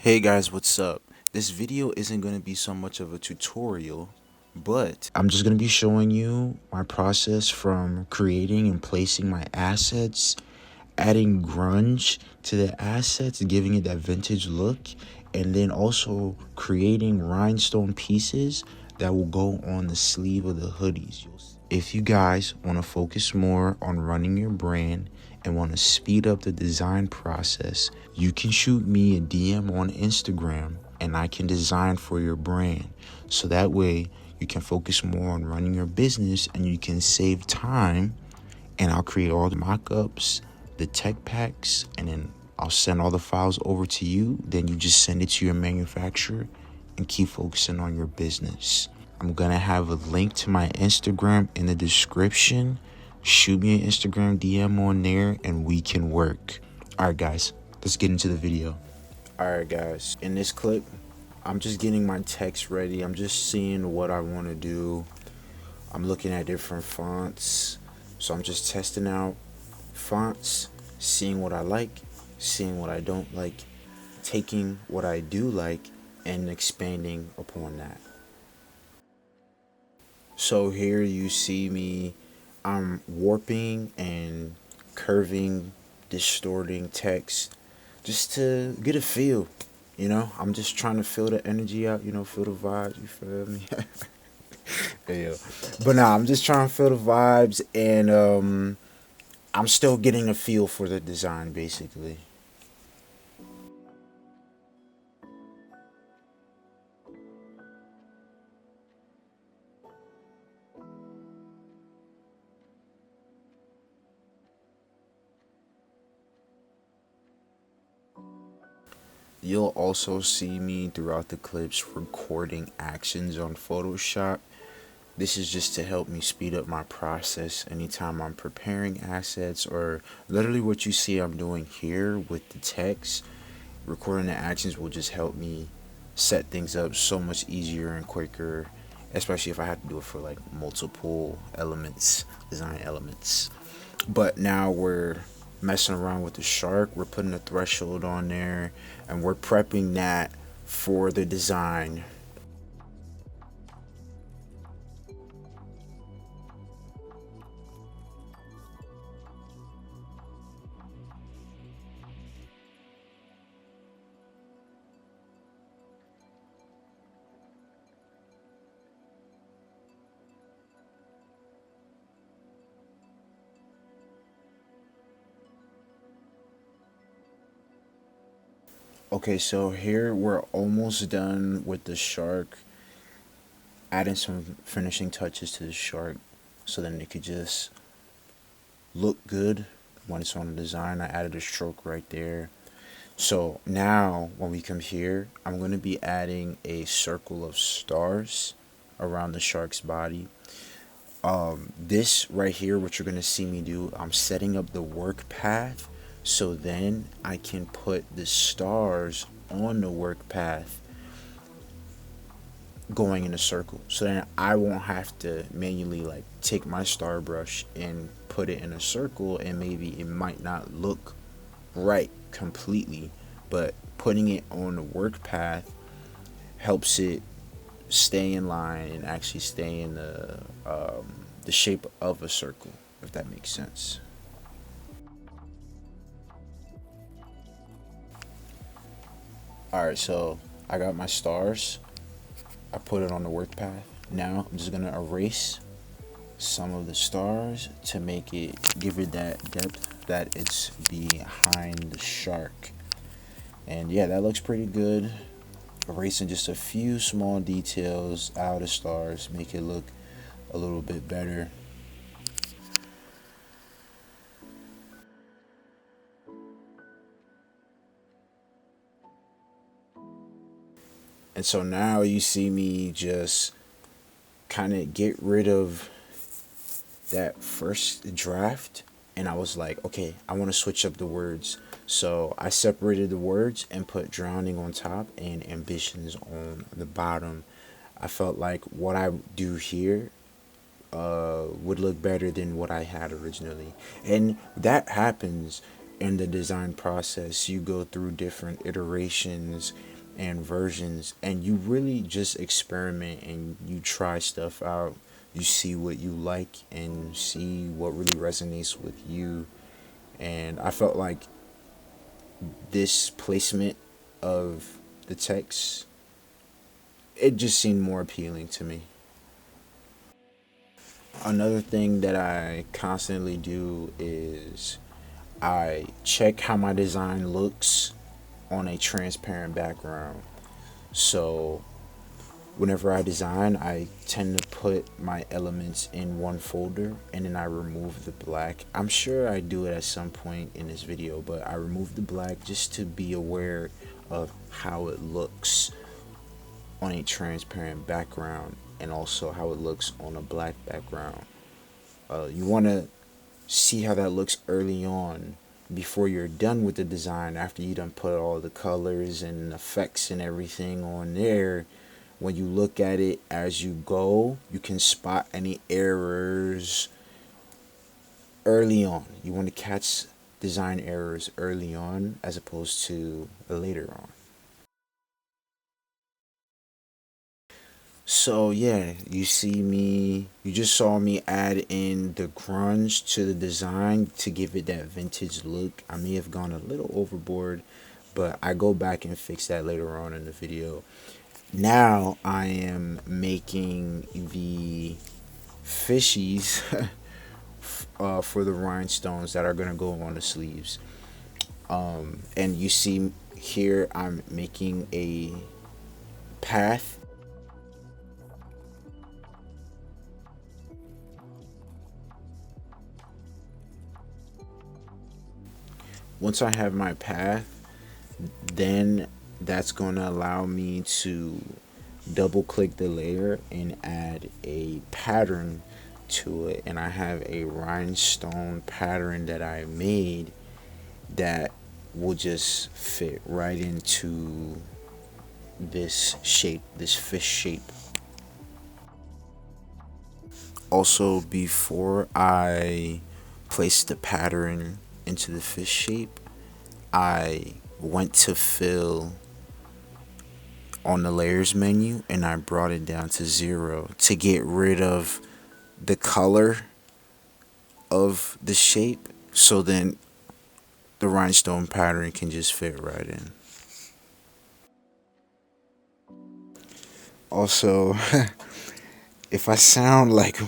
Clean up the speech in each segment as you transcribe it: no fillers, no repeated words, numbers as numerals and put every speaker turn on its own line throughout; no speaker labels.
Hey guys, what's up? This video isn't going to be so much of a tutorial, but I'm just going to be showing you my process from creating and placing my assets, adding grunge to the assets, giving it that vintage look, and then also creating rhinestone pieces that will go on the sleeve of the hoodies. If you guys want to focus more on running your brand and want to speed up the design process, you can shoot me a DM on Instagram and I can design for your brand. So that way you can focus more on running your business and you can save time, and I'll create all the mockups, the tech packs, and then I'll send all the files over to you. Then you just send it to your manufacturer and keep focusing on your business. I'm gonna have a link to my Instagram in the description. Shoot me an Instagram DM on there and we can work. Alright guys, let's get into the video. Alright guys, in this clip, I'm just getting my text ready. I'm just seeing what I want to do. I'm looking at different fonts. So I'm just testing out fonts, seeing what I like, seeing what I don't like, taking what I do like and expanding upon that. So here you see me, I'm warping and curving, distorting text just to get a feel, I'm just trying to feel the energy out, feel the vibes, you feel me? Yeah. But nah, I'm just trying to feel the vibes, and I'm still getting a feel for the design basically. You'll also see me throughout the clips recording actions on Photoshop. This is just to help me speed up my process anytime I'm preparing assets, or literally what you see I'm doing here with the text. Recording the actions will just help me set things up so much easier and quicker, especially if I have to do it for like multiple elements, design elements. But now we're messing around with the shark. We're putting a threshold on there and we're prepping that for the design. Okay, so here we're almost done with the shark, adding some finishing touches to the shark so then it could just look good when it's on the design. I added a stroke right there. So now when we come here, I'm going to be adding a circle of stars around the shark's body. This right here, what you're going to see me do, I'm setting up the work path so then I can put the stars on the work path going in a circle, so then I won't have to manually like take my star brush and put it in a circle, and maybe it might not look right completely, but putting it on the work path helps it stay in line and actually stay in the shape of a circle, if that makes sense. Alright, so I got my stars. I put it on the work path. Now I'm just gonna erase some of the stars to make it, give it that depth that it's behind the shark. And yeah, that looks pretty good. Erasing just a few small details out of stars, make it look a little bit better. And so now you see me just kind of get rid of that first draft, and I was like, okay, I want to switch up the words. So I separated the words and put drowning on top and ambitions on the bottom. I felt like what I do here would look better than what I had originally. And that happens in the design process. You go through different iterations and versions, and you really just experiment and you try stuff out. You see what you like and see what really resonates with you. And I felt like this placement of the text, it just seemed more appealing to me. Another thing that I constantly do is I check how my design looks on a transparent background. So whenever I design, I tend to put my elements in one folder and then I remove the black. I'm sure I do it at some point in this video, but I remove the black just to be aware of how it looks on a transparent background and also how it looks on a black background. You want to see how that looks early on before you're done with the design. After you done put all the colors and effects and everything on there, when you look at it as you go, you can spot any errors early on. You want to catch design errors early on as opposed to later on. So yeah, you just saw me add in the grunge to the design to give it that vintage look. I may have gone a little overboard, but I go back and fix that later on in the video. Now I am making the fishies for the rhinestones that are gonna go on the sleeves. And you see here I'm making a path. Once I have my path, then that's going to allow me to double click the layer and add a pattern to it. And I have a rhinestone pattern that I made that will just fit right into this shape, this fish shape. Also, before I place the pattern into the fish shape, I went to fill on the layers menu and I brought it down to 0 to get rid of the color of the shape, so then the rhinestone pattern can just fit right in. Also, if I sound like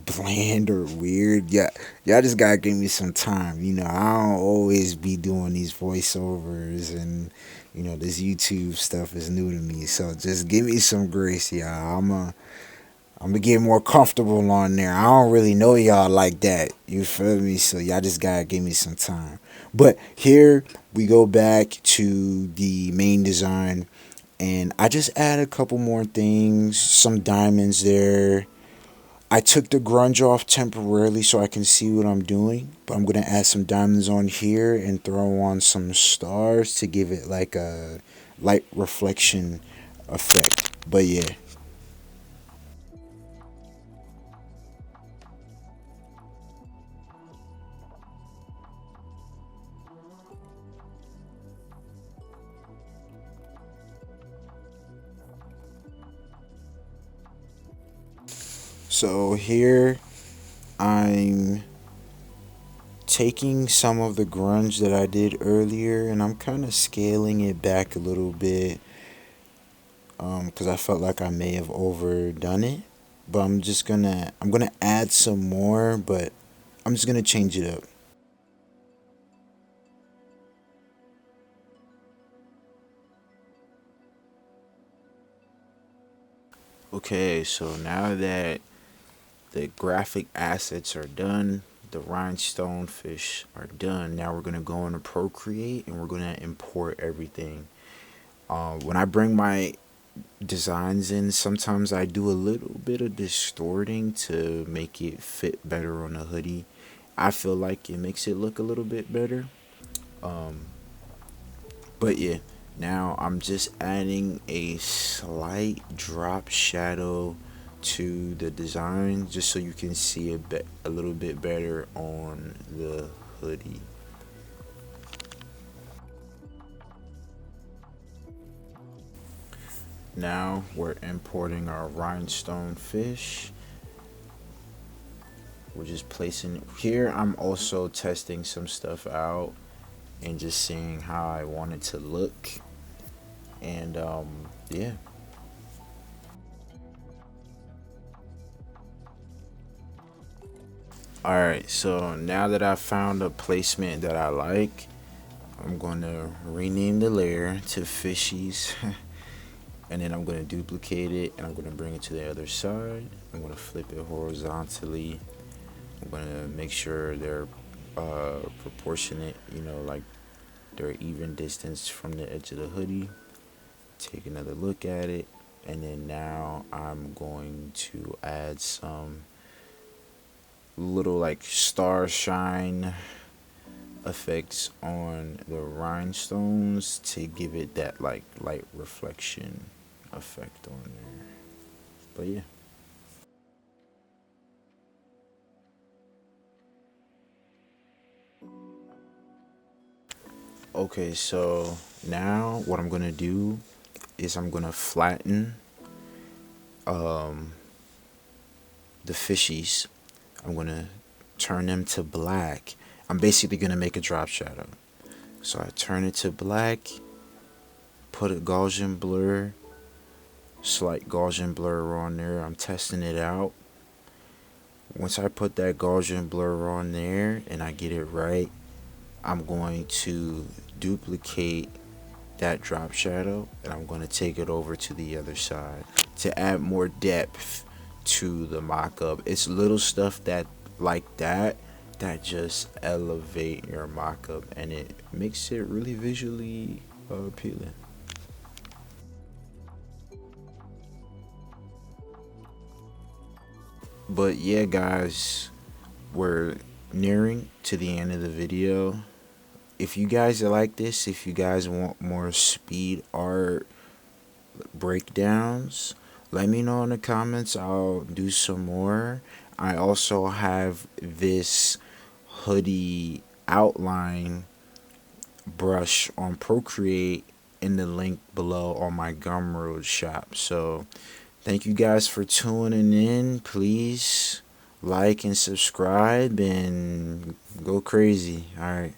bland or weird, yeah, y'all just gotta give me some time. You know, I don't always be doing these voiceovers, and you know, this YouTube stuff is new to me. So just give me some grace, y'all. I'm gonna get more comfortable on there. I don't really know y'all like that. You feel me? So y'all just gotta give me some time. But here we go back to the main design, and I just add a couple more things, some diamonds there. I took the grunge off temporarily so I can see what I'm doing, but I'm gonna add some diamonds on here and throw on some stars to give it like a light reflection effect. But yeah. So here I'm taking some of the grunge that I did earlier and I'm kind of scaling it back a little bit, because I felt like I may have overdone it. But I'm gonna add some more, but I'm just gonna change it up. Okay, so now that the graphic assets are done, the rhinestone fish are done, now we're gonna go into Procreate and we're gonna import everything. When I bring my designs in, sometimes I do a little bit of distorting to make it fit better on a hoodie. I feel like it makes it look a little bit better. Um, but yeah, now I'm just adding a slight drop shadow to the design just so you can see a little bit better on the hoodie. Now we're importing our rhinestone fish. We're just placing it here. I'm also testing some stuff out and just seeing how I want it to look. And yeah. Alright, so now that I found a placement that I like, I'm going to rename the layer to Fishies. And then I'm going to duplicate it and I'm going to bring it to the other side. I'm going to flip it horizontally. I'm going to make sure they're proportionate, you know, like they're even distance from the edge of the hoodie. Take another look at it. And then now I'm going to add some little like star shine effects on the rhinestones to give it that like light reflection effect on there. But yeah. Okay, so now what I'm gonna do is I'm gonna flatten um the fishies. I'm gonna turn them to black. I'm basically gonna make a drop shadow. So I turn it to black, put a Gaussian blur, slight Gaussian blur on there. I'm testing it out. Once I put that Gaussian blur on there and I get it right, I'm going to duplicate that drop shadow and I'm going to take it over to the other side to add more depth to the mock-up. It's little stuff that like that just elevate your mock-up and it makes it really visually appealing. But yeah, guys, we're nearing to the end of the video. If you guys like this, if you guys want more speed art breakdowns, let me know in the comments. I'll do some more. I also have this hoodie outline brush on Procreate in the link below on my Gumroad shop. So thank you guys for tuning in. Please like and subscribe and go crazy. All right.